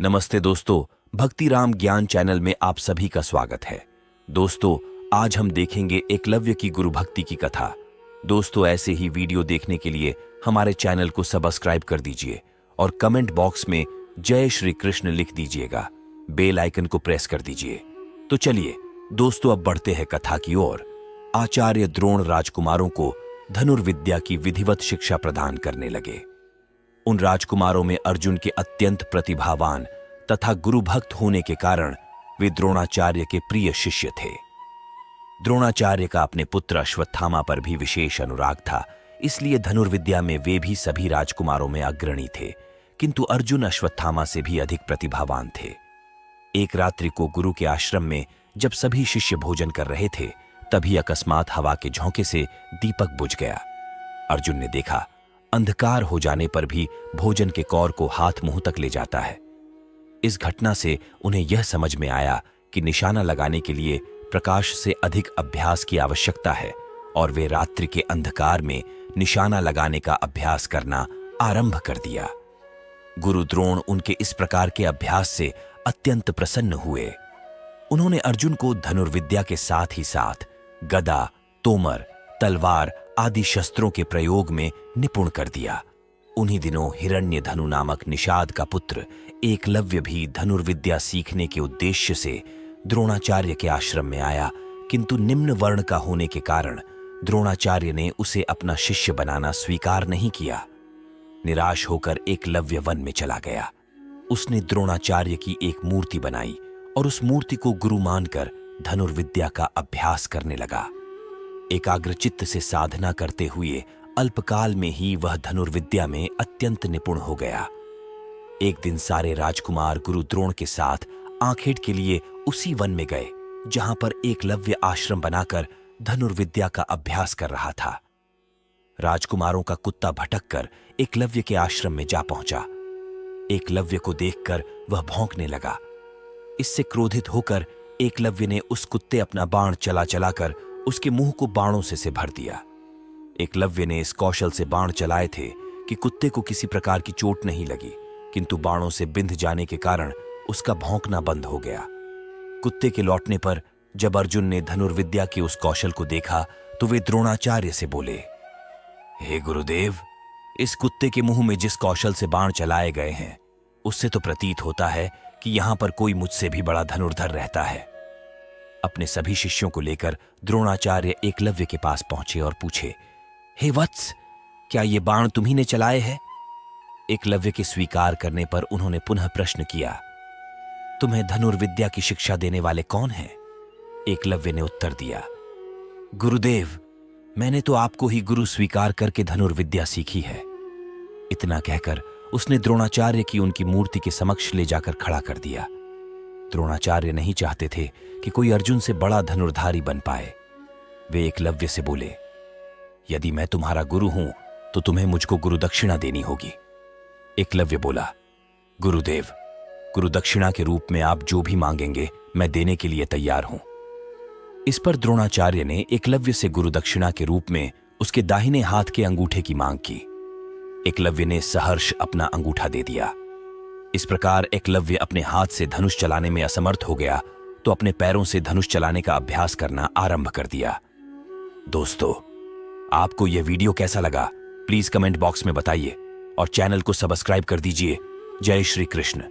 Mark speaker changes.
Speaker 1: नमस्ते दोस्तों, भक्ति राम ज्ञान चैनल में आप सभी का स्वागत है। दोस्तों, आज हम देखेंगे एकलव्य की गुरु भक्ति की कथा। दोस्तों, ऐसे ही वीडियो देखने के लिए हमारे चैनल को सब्सक्राइब कर दीजिए और कमेंट बॉक्स में जय श्री कृष्ण लिख दीजिएगा। बेल आइकन को प्रेस कर दीजिए। तो चलिए दोस्तों, अब बढ़ते हैं कथा की ओर। आचार्य द्रोण राजकुमारों को धनुर्विद्या की विधिवत शिक्षा प्रदान करने लगे। उन राजकुमारों में अर्जुन के अत्यंत प्रतिभावान तथा गुरुभक्त होने के कारण वे द्रोणाचार्य के प्रिय शिष्य थे। द्रोणाचार्य का अपने पुत्र अश्वत्थामा पर भी विशेष अनुराग था, इसलिए धनुर्विद्या में वे भी सभी राजकुमारों में अग्रणी थे। किंतु अर्जुन अश्वत्थामा से भी अधिक प्रतिभावान थे। एक रात्रि को गुरु के आश्रम में जब सभी शिष्य भोजन कर रहे थे, तभी अकस्मात हवा के झोंके से दीपक बुझ गया। अर्जुन ने देखा, अंधकार हो जाने पर भी भोजन के कौर को हाथ मुंह तक ले जाता है। इस घटना से उन्हें यह समझ में आया कि निशाना लगाने के लिए प्रकाश से अधिक अभ्यास की आवश्यकता है और वे रात्रि के अंधकार में निशाना लगाने का अभ्यास करना आरंभ कर दिया। गुरु द्रोण उनके इस प्रकार के अभ्यास से अत्यंत प्रसन्न हुए। उन्होंने अर्जुन को धनुर्विद्या के साथ ही साथ गदा, तोमर, तलवार आदि शस्त्रों के प्रयोग में निपुण कर दिया। उन्हीं दिनों हिरण्यधनु नामक निषाद का पुत्र एकलव्य भी धनुर्विद्या सीखने के उद्देश्य से द्रोणाचार्य के आश्रम में आया, किंतु निम्न वर्ण का होने के कारण द्रोणाचार्य ने उसे अपना शिष्य बनाना स्वीकार नहीं किया। निराश होकर एकलव्य वन में चला गया। उसने द्रोणाचार्य की एक मूर्ति बनाई और उस मूर्ति को गुरु मानकर धनुर्विद्या का अभ्यास करने लगा। एकाग्रचित्त से साधना करते हुए अल्पकाल में ही वह धनुर्विद्या में अत्यंत निपुण हो गया। एक दिन सारे राजकुमार गुरु द्रोण के साथ आखेट के लिए उसी वन में गए जहां पर एकलव्य आश्रम बनाकर धनुर्विद्या का अभ्यास कर रहा था। राजकुमारों का कुत्ता भटककर एकलव्य के आश्रम में जा पहुंचा। एकलव्य को देखकर वह भौंकने लगा। इससे क्रोधित होकर एकलव्य ने उस कुत्ते अपना बाण चला चलाकर उसके मुंह को बाणों से भर दिया। एकलव्य ने इस कौशल से बाण चलाए थे कि कुत्ते को किसी प्रकार की चोट नहीं लगी, किंतु बाणों से बिंध जाने के कारण उसका भौंकना बंद हो गया। कुत्ते के लौटने पर जब अर्जुन ने धनुर्विद्या के उस कौशल को देखा तो वे द्रोणाचार्य से बोले, हे गुरुदेव, इस कुत्ते के मुंह में जिस कौशल से बाण चलाए गए हैं, उससे तो प्रतीत होता है कि यहां पर कोई मुझसे भी बड़ा धनुर्धर रहता है। अपने सभी शिष्यों को लेकर द्रोणाचार्य एकलव्य के पास पहुंचे और पूछे, हे वत्स, क्या ये बाण तुम्ही ने चलाए हैं? एकलव्य के स्वीकार करने पर उन्होंने पुनः प्रश्न किया, तुम्हें धनुर्विद्या की शिक्षा देने वाले कौन हैं? एकलव्य ने उत्तर दिया, गुरुदेव, मैंने तो आपको ही गुरु स्वीकार करके धनुर्विद्या सीखी है। इतना कहकर उसने द्रोणाचार्य की उनकी मूर्ति के समक्ष ले जाकर खड़ा कर दिया। द्रोणाचार्य नहीं चाहते थे कि कोई अर्जुन से बड़ा धनुर्धारी बन पाए। वे एकलव्य से बोले, यदि मैं तुम्हारा गुरु हूं तो तुम्हें मुझको गुरुदक्षिणा देनी होगी। एकलव्य बोला, गुरुदेव, गुरुदक्षिणा के रूप में आप जो भी मांगेंगे मैं देने के लिए तैयार हूं। इस पर द्रोणाचार्य ने एकलव्य से गुरुदक्षिणा के रूप में उसके दाहिने हाथ के अंगूठे की मांग की। एकलव्य ने सहर्ष अपना अंगूठा दे दिया। इस प्रकार एकलव्य अपने हाथ से धनुष चलाने में असमर्थ हो गया तो अपने पैरों से धनुष चलाने का अभ्यास करना आरंभ कर दिया। दोस्तों, आपको यह वीडियो कैसा लगा प्लीज कमेंट बॉक्स में बताइए और चैनल को सब्सक्राइब कर दीजिए। जय श्री कृष्ण।